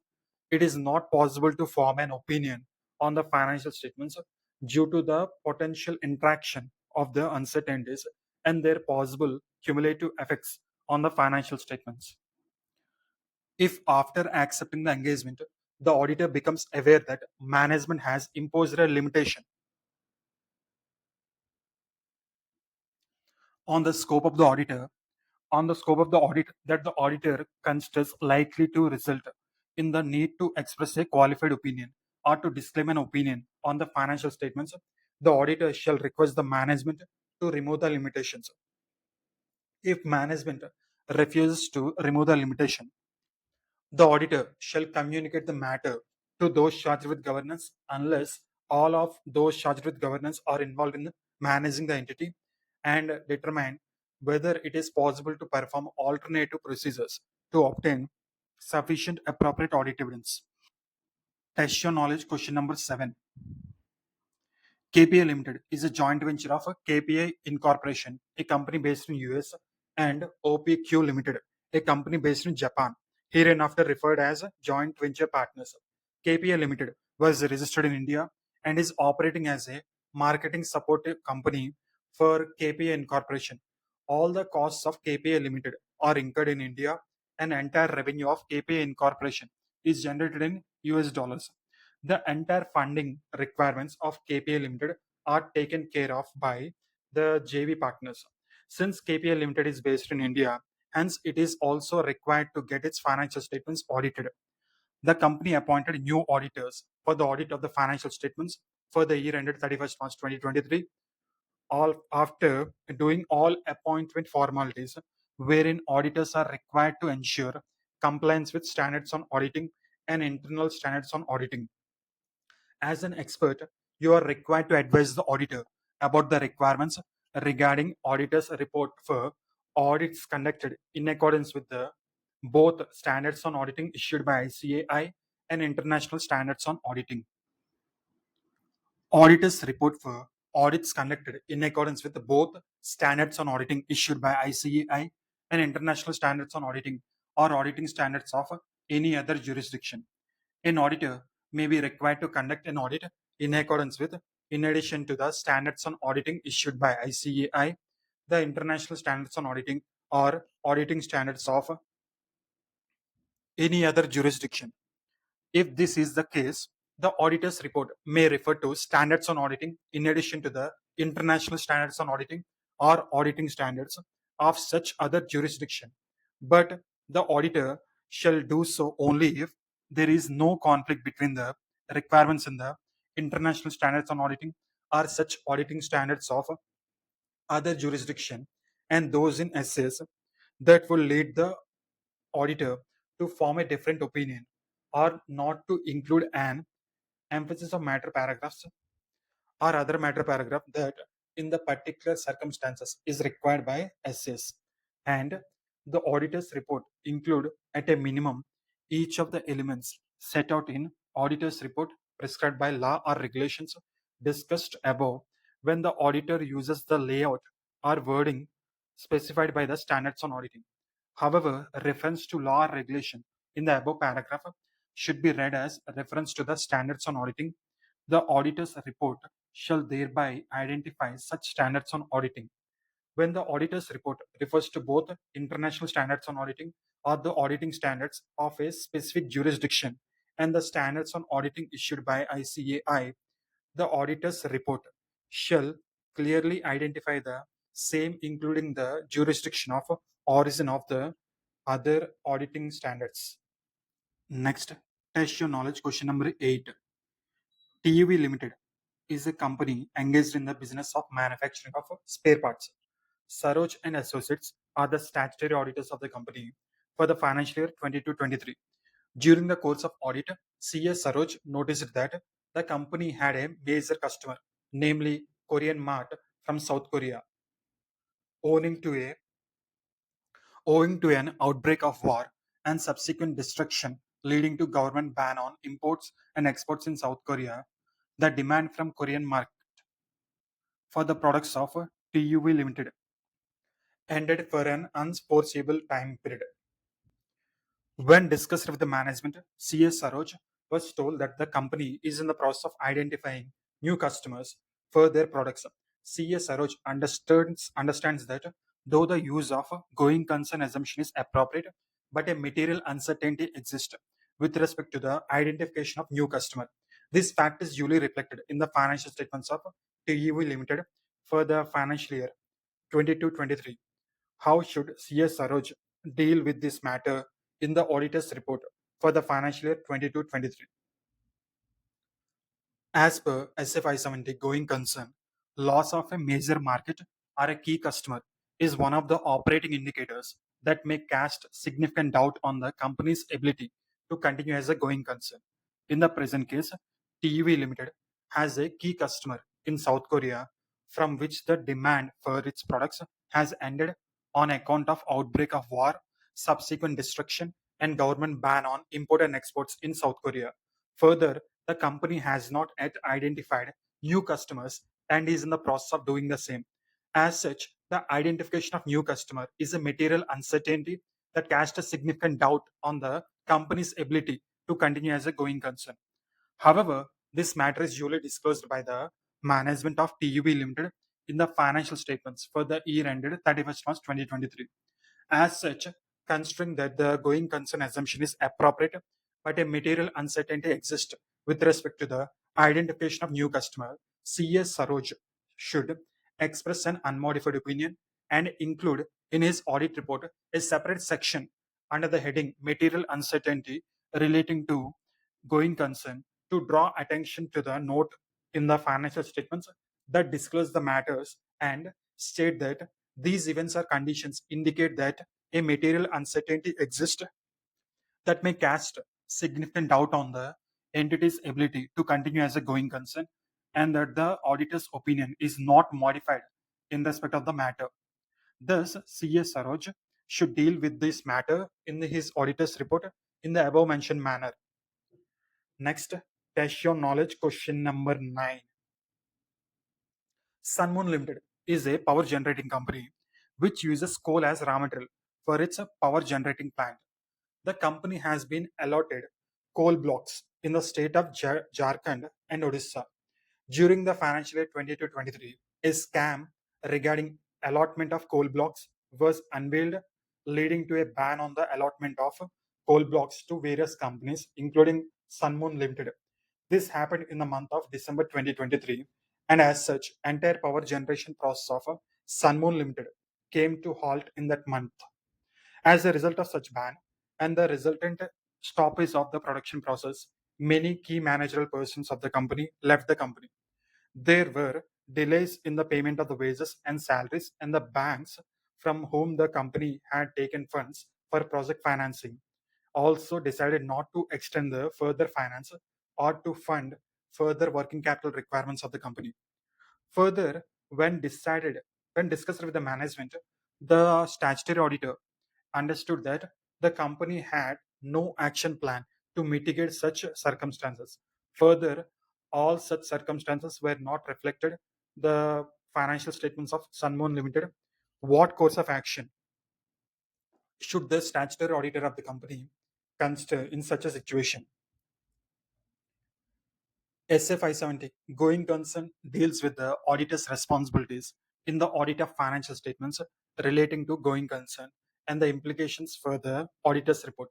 it is not possible to form an opinion on the financial statements due to the potential interaction of the uncertainties and their possible cumulative effects on the financial statements. If, after accepting the engagement, the auditor becomes aware that management has imposed a limitation on the scope of the auditor on the scope of the audit that the auditor considers likely to result in the need to express a qualified opinion or to disclaim an opinion on the financial statements, the auditor shall request the management to remove the limitations. If management refuses to remove the limitation, the auditor shall communicate the matter to those charged with governance unless all of those charged with governance are involved in managing the entity, and determine whether it is possible to perform alternative procedures to obtain sufficient appropriate audit evidence. Test your knowledge question number 7. KPI Limited is a joint venture of KPI Incorporation, a company based in US, and OPQ Limited, a company based in Japan, hereinafter referred as joint venture partners. KPI Limited was registered in India and is operating as a marketing support company for KPI Incorporation. All the costs of KPI Limited are incurred in India, and entire revenue of KPI Incorporation is generated in US dollars. The entire funding requirements of KPI Limited are taken care of by the JV partners. Since KPI Limited is based in India, hence it is also required to get its financial statements audited. The company appointed new auditors for the audit of the financial statements for the year ended 31st March 2023, all after doing all appointment formalities wherein auditors are required to ensure compliance with standards on auditing and internal standards on auditing. As an expert, you are required to advise the auditor about the requirements regarding auditor's report for audits conducted in accordance with the both standards on auditing issued by ICAI and international standards on auditing. Auditor's report for audits conducted in accordance with both standards on auditing issued by ICAI and international standards on auditing or auditing standards of any other jurisdiction. An auditor may be required to conduct an audit in accordance with, in addition to the standards on auditing issued by ICAI, the international standards on auditing or auditing standards of any other jurisdiction. If this is the case, the auditor's report may refer to standards on auditing in addition to the international standards on auditing or auditing standards of such other jurisdiction. But the auditor shall do so only if there is no conflict between the requirements in the international standards on auditing or such auditing standards of other jurisdiction and those in SS that will lead the auditor to form a different opinion or not to include an emphasis of matter paragraphs or other matter paragraph that in the particular circumstances is required by SS. And the auditor's report include at a minimum each of the elements set out in auditor's report prescribed by law or regulations discussed above when the auditor uses the layout or wording specified by the standards on auditing. However, reference to law or regulation in the above paragraph should be read as a reference to the standards on auditing. The auditor's report shall thereby identify such standards on auditing. When the auditor's report refers to both international standards on auditing or the auditing standards of a specific jurisdiction and the standards on auditing issued by ICAI, the auditor's report shall clearly identify the same, including the jurisdiction of origin of the other auditing standards. Next, test your knowledge question number 8. TUV Limited is a company engaged in the business of manufacturing of spare parts. Saroj and Associates are the statutory auditors of the company for the financial year 22-23. During the course of audit, CS Saroj noticed that the company had a major customer, namely Korean Mart from South Korea, owing to a owing to an outbreak of war and subsequent destruction leading to government ban on imports and exports in South Korea. The demand from Korean market for the products of TUV Limited ended for an unforeseeable time period. When discussed with the management, CS Saroj was told that the company is in the process of identifying new customers for their products. CS Saroj understands that though the use of going concern assumption is appropriate, but a material uncertainty exists with respect to the identification of new customer. This fact is duly reflected in the financial statements of TUV Limited for the financial year 22-23. How should CS Saroj deal with this matter in the auditor's report for the financial year 22-23? As per SFI 70 going concern, loss of a major market or a key customer is one of the operating indicators that may cast significant doubt on the company's ability to continue as a going concern. In the present case, TUV Limited has a key customer in South Korea from which the demand for its products has ended on account of outbreak of war, subsequent destruction, and government ban on import and exports in South Korea. Further, the company has not yet identified new customers and is in the process of doing the same. As such, the identification of new customer is a material uncertainty that casts a significant doubt on the company's ability to continue as a going concern. However, this matter is duly disclosed by the management of TUB Limited in the financial statements for the year ended 31st March 2023. As such, considering that the going concern assumption is appropriate, but a material uncertainty exists with respect to the identification of new customer, CS Saroj should express an unmodified opinion and include in his audit report a separate section under the heading Material Uncertainty relating to going concern to draw attention to the note in the financial statements that disclose the matters and state that these events or conditions indicate that a material uncertainty exists that may cast significant doubt on the entity's ability to continue as a going concern and that the auditor's opinion is not modified in respect of the matter. Thus, C.S. Saroj should deal with this matter in his auditor's report in the above mentioned manner. Next, test your knowledge question number 9. Sunmoon Limited is a power generating company which uses coal as raw material for its power generating plant. The company has been allotted coal blocks in the state of Jharkhand and Odisha. During the financial year 22-23, a scam regarding allotment of coal blocks was unveiled, leading to a ban on the allotment of coal blocks to various companies, including Sunmoon Limited. This happened in the month of December 2023, and as such, entire power generation process of Sunmoon Limited came to halt in that month. As a result of such ban and the resultant stoppage of the production process, many key managerial persons of the company left the company. There were delays in the payment of the wages and salaries, and the banks from whom the company had taken funds for project financing also decided not to extend the further finance or to fund further working capital requirements of the company. Further, when discussed with the management, the statutory auditor understood that the company had no action plan to mitigate such circumstances. Further, all such circumstances were not reflected the financial statements of Sunmoon Limited. What course of action should the statutory auditor of the company consider in such a situation? SF-570 going concern deals with the auditor's responsibilities in the audit of financial statements relating to going concern and the implications for the auditor's report.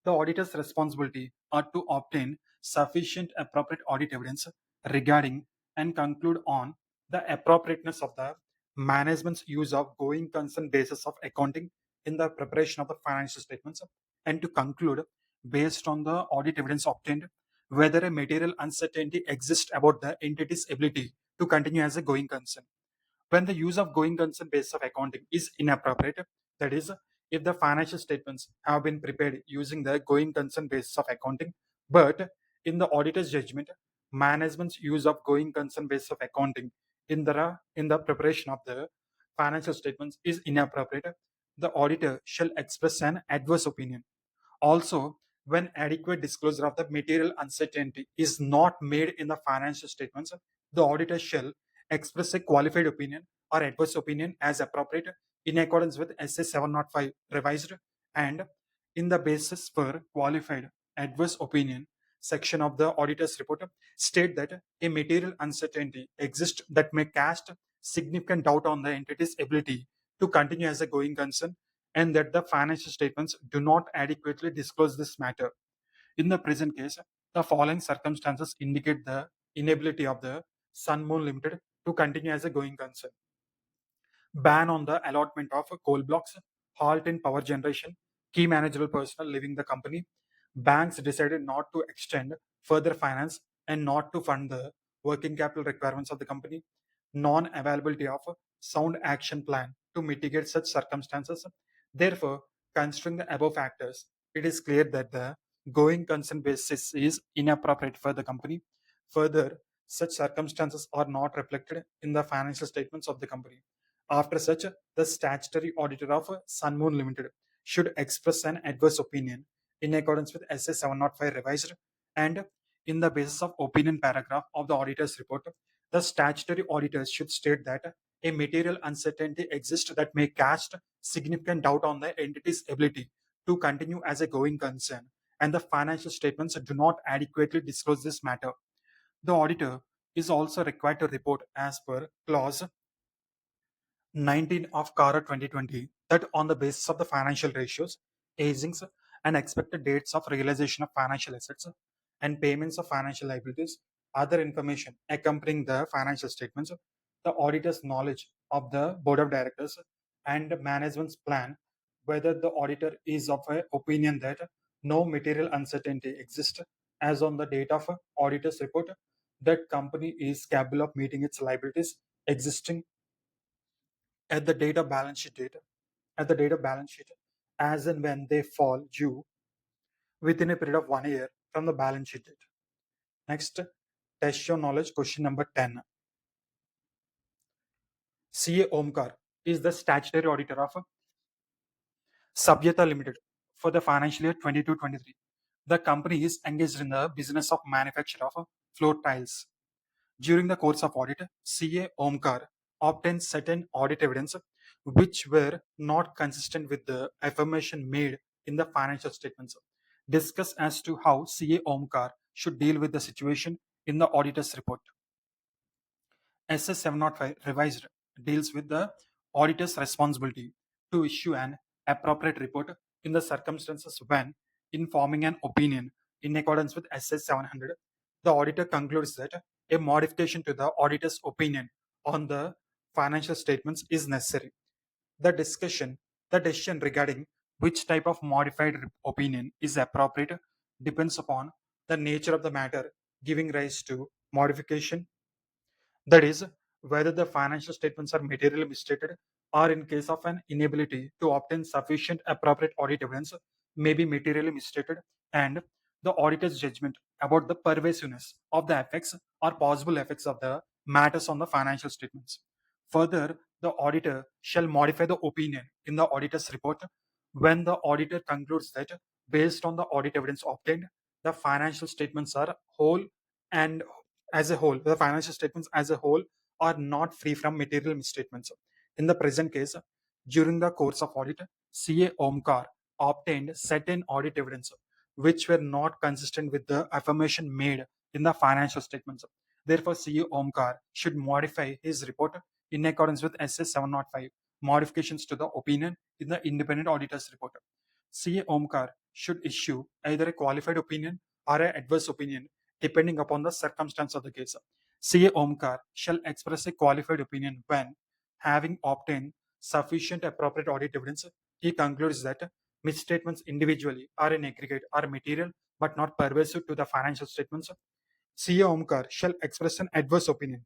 The auditor's responsibility are to obtain sufficient appropriate audit evidence regarding and conclude on the appropriateness of the management's use of going concern basis of accounting in the preparation of the financial statements, and to conclude based on the audit evidence obtained whether a material uncertainty exists about the entity's ability to continue as a going concern. When the use of going concern basis of accounting is inappropriate, that is, if the financial statements have been prepared using the going concern basis of accounting, but in the auditor's judgment, management's use of going concern basis of accounting in the preparation of the financial statements is inappropriate, the auditor shall express an adverse opinion. Also, when adequate disclosure of the material uncertainty is not made in the financial statements, the auditor shall express a qualified opinion or adverse opinion as appropriate in accordance with SA 705 revised, and in the basis for qualified adverse opinion section of the auditor's report state that a material uncertainty exists that may cast significant doubt on the entity's ability to continue as a going concern, and that the financial statements do not adequately disclose this matter. In the present case, the following circumstances indicate the inability of the Sun Moon Limited to continue as a going concern: ban on the allotment of coal blocks, halt in power generation, key managerial personnel leaving the company, banks decided not to extend further finance and not to fund the working capital requirements of the company, non availability of a sound action plan to mitigate such circumstances. Therefore, considering the above factors, it is clear that the going concern basis is inappropriate for the company. Further, such circumstances are not reflected in the financial statements of the company. After such, the statutory auditor of Sunmoon Limited should express an adverse opinion in accordance with SA 705 revised, and in the basis of opinion paragraph of the auditor's report, the statutory auditors should state that a material uncertainty exists that may cast significant doubt on the entity's ability to continue as a going concern, and the financial statements do not adequately disclose this matter. The auditor is also required to report as per clause 19 of CARA 2020 that on the basis of the financial ratios, agings, and expected dates of realization of financial assets and payments of financial liabilities, other information accompanying the financial statements, the auditor's knowledge of the board of directors and management's plan, whether the auditor is of a opinion that no material uncertainty exists as on the date of auditor's report, that company is capable of meeting its liabilities existing at the date of balance sheet date at the date of balance sheet as and when they fall due within a period of 1 year from the balance sheet date. Next, test your knowledge question number 10. CA Omkar is the statutory auditor of Sabyata Limited for the financial year 22-23. The company is engaged in the business of manufacture of floor tiles. During the course of audit, CA Omkar obtained certain audit evidence which were not consistent with the affirmation made in the financial statements. Discuss as to how CA Omkar should deal with the situation in the auditor's report. SS 705 revised deals with the auditor's responsibility to issue an appropriate report in the circumstances when, in forming an opinion in accordance with SS 700, the auditor concludes that a modification to the auditor's opinion on the financial statements is necessary. The discussion, the decision regarding which type of modified opinion is appropriate depends upon the nature of the matter giving rise to modification, that is, whether the financial statements are materially misstated or, in case of an inability to obtain sufficient appropriate audit evidence, may be materially misstated, and the auditor's judgment about the pervasiveness of the effects or possible effects of the matters on the financial statements. Further, the auditor shall modify the opinion in the auditor's report when the auditor concludes that, based on the audit evidence obtained, the financial statements are whole and the financial statements as a whole are not free from material misstatements. In the present case, during the course of audit, CA Omkar obtained certain audit evidence which were not consistent with the affirmation made in the financial statements. Therefore, CA Omkar should modify his report in accordance with SS 705, modifications to the opinion in the independent auditor's report. CA Omkar should issue either a qualified opinion or an adverse opinion depending upon the circumstance of the case. CA Omkar shall express a qualified opinion when, having obtained sufficient appropriate audit evidence, he concludes that misstatements individually or in aggregate are material but not pervasive to the financial statements. CA Omkar shall express an adverse opinion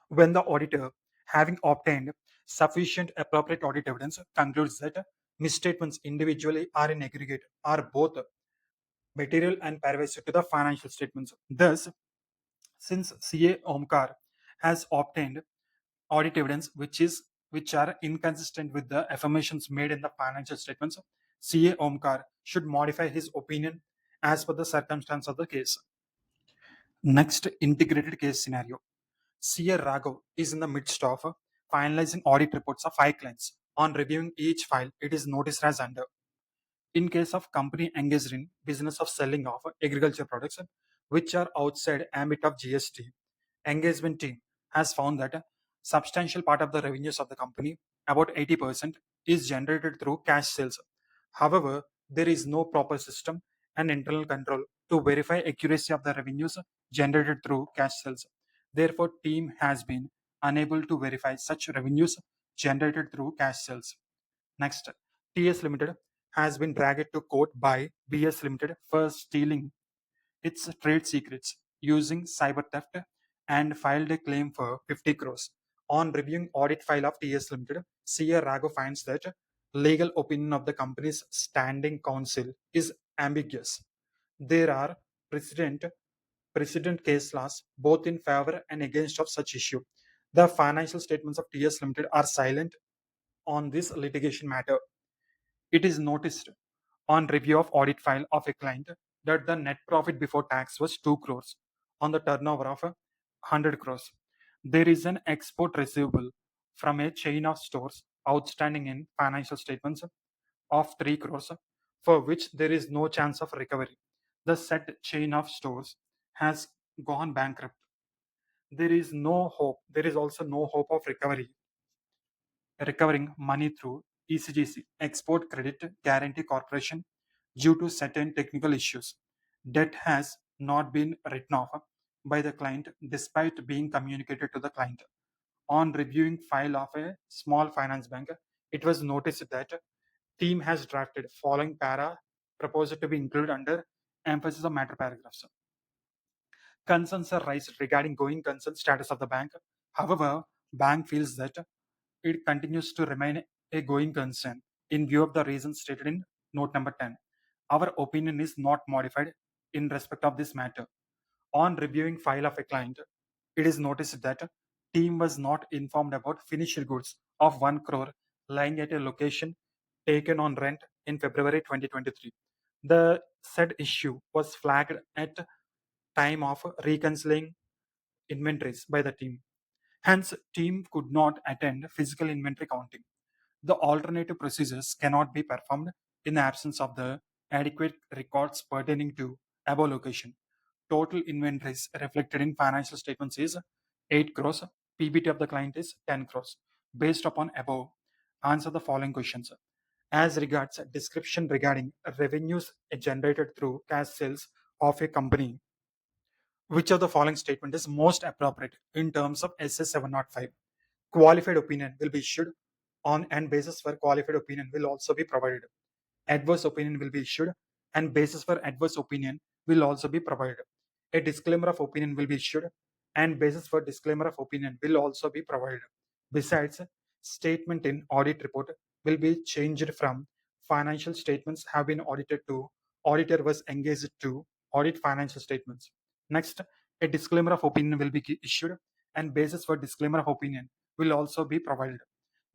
when the auditor, having obtained sufficient appropriate audit evidence, concludes that misstatements individually or in aggregate are both material and pervasive to the financial statements. Thus, since CA Omkar has obtained audit evidence which are inconsistent with the affirmations made in the financial statements, CA Omkar should modify his opinion as per the circumstance of the case. Next, integrated case scenario. CA Raghav is in the midst of finalizing audit reports of 5 clients. On reviewing each file, it is noticed as under: in case of company engaged in business of selling of agriculture products which are outside ambit of GST, engagement team has found that a substantial part of the revenues of the company, about 80%, is generated through cash sales. However, there is no proper system and internal control to verify accuracy of the revenues generated through cash sales. Therefore, team has been unable to verify such revenues generated through cash sales. Next, TS Limited has been dragged to court by BS Limited for stealing its trade secrets using cyber theft and filed a claim for 50 crores. On reviewing audit file of TS Limited, CA Raghav finds that legal opinion of the company's standing counsel is ambiguous. There are precedent precedent case laws both in favor and against of such issue. The financial statements of TS Limited are silent on this litigation matter. It is noticed on review of audit file of a client that the net profit before tax was 2 crores on the turnover of 100 crores. There is an export receivable from a chain of stores outstanding in financial statements of 3 crores for which there is no chance of recovery. The said chain of stores has gone bankrupt. There is no hope. There is also no hope of recovering money through ECGC, Export Credit Guarantee Corporation, due to certain technical issues. Debt has not been written off by the client despite being communicated to the client. On reviewing file of a small finance bank, it was noticed that team has drafted following para proposed to be included under emphasis of matter paragraphs. Concerns are raised regarding going concern status of the bank. However, bank feels that it continues to remain a going concern in view of the reasons stated in note number 10. Our opinion is not modified in respect of this matter. On reviewing file of a client, it is noticed that team was not informed about finished goods of 1 crore lying at a location taken on rent in February 2023. The said issue was flagged at time of reconciling inventories by the team. Hence, team could not attend physical inventory counting. The alternative procedures cannot be performed in the absence of the adequate records pertaining to above location. Total inventories reflected in financial statements is 8 crores. PBT of the client is 10 crores. Based upon above, answer the following questions. As regards description regarding revenues generated through cash sales of a company, which of the following statement is most appropriate in terms of SS 705? Qualified opinion will be issued on and basis for qualified opinion will also be provided. Adverse opinion will be issued and basis for adverse opinion will also be provided. A disclaimer of opinion will be issued and basis for disclaimer of opinion will also be provided. Besides, statement in audit report will be changed from financial statements have been audited to auditor was engaged to audit financial statements. Next, a disclaimer of opinion will be issued and basis for disclaimer of opinion will also be provided.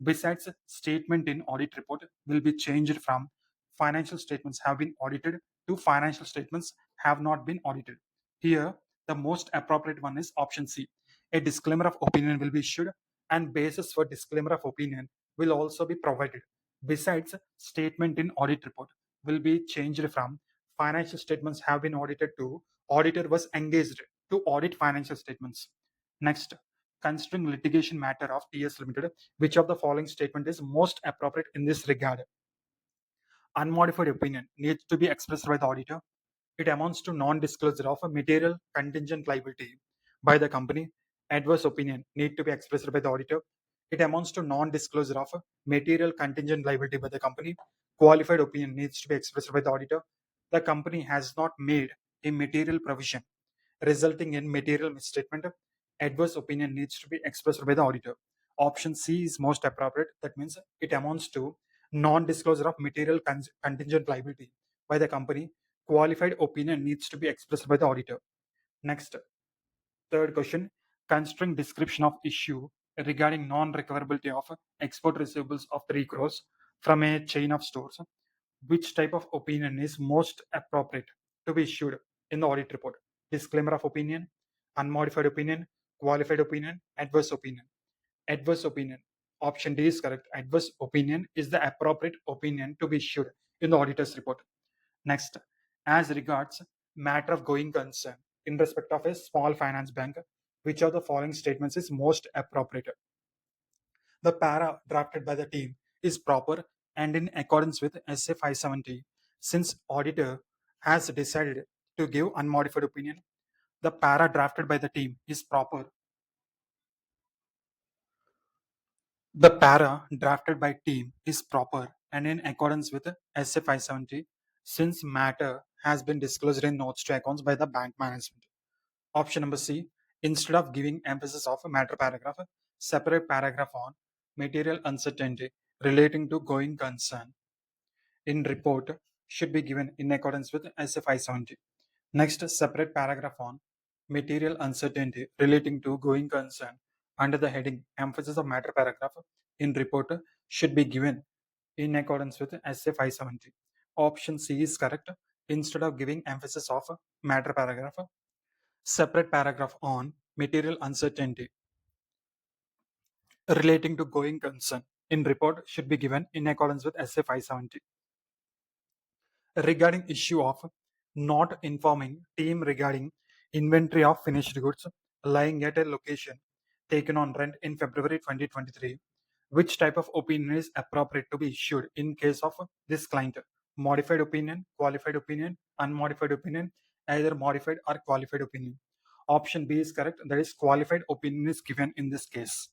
Besides, statement in audit report will be changed from financial statements have been audited to financial statements have not been audited. Here, the most appropriate one is option C. A disclaimer of opinion will be issued and basis for disclaimer of opinion will also be provided. Besides, statement in audit report will be changed from financial statements have been audited to auditor was engaged to audit financial statements. Next, considering litigation matter of TS Limited, which of the following statement is most appropriate in this regard? Unmodified opinion needs to be expressed by the auditor. It amounts to non-disclosure of a material contingent liability by the company. Adverse opinion need to be expressed by the auditor. It amounts to non-disclosure of a material contingent liability by the company. Qualified opinion needs to be expressed by the auditor. The company has not made a material provision resulting in material misstatement. Adverse opinion needs to be expressed by the auditor. Option C is most appropriate. That means it amounts to non-disclosure of material contingent liability by the company. Qualified opinion needs to be expressed by the auditor. Next, third question. Considering description of issue regarding non-recoverability of export receivables of 3 crores from a chain of stores, which type of opinion is most appropriate to be issued in the audit report? Disclaimer of opinion, unmodified opinion, qualified opinion, adverse opinion. Adverse opinion. Option D is correct. Adverse opinion is the appropriate opinion to be issued in the auditor's report. Next, as regards matter of going concern in respect of a small finance bank, which of the following statements is most appropriate? The para drafted by the team is proper and in accordance with SA 570. Since auditor has decided to give unmodified opinion, the para drafted by the team is proper. The para drafted by team is proper and in accordance with SA 570 since matter has been disclosed in notes to accounts by the bank management. Option number C. Instead of giving emphasis of a matter paragraph, separate paragraph on material uncertainty relating to going concern in report should be given in accordance with SA 570. Next, separate paragraph on material uncertainty relating to going concern under the heading emphasis of matter paragraph in report should be given in accordance with SA 570. Option C is correct. Instead of giving emphasis of matter paragraph, separate paragraph on material uncertainty relating to going concern in report should be given in accordance with SA 570. Regarding issue of not informing team regarding inventory of finished goods lying at a location taken on rent in February 2023, which type of opinion is appropriate to be issued in case of this client? Modified opinion, qualified opinion, unmodified opinion, either modified or qualified opinion. Option B is correct. That is qualified opinion is given in this case.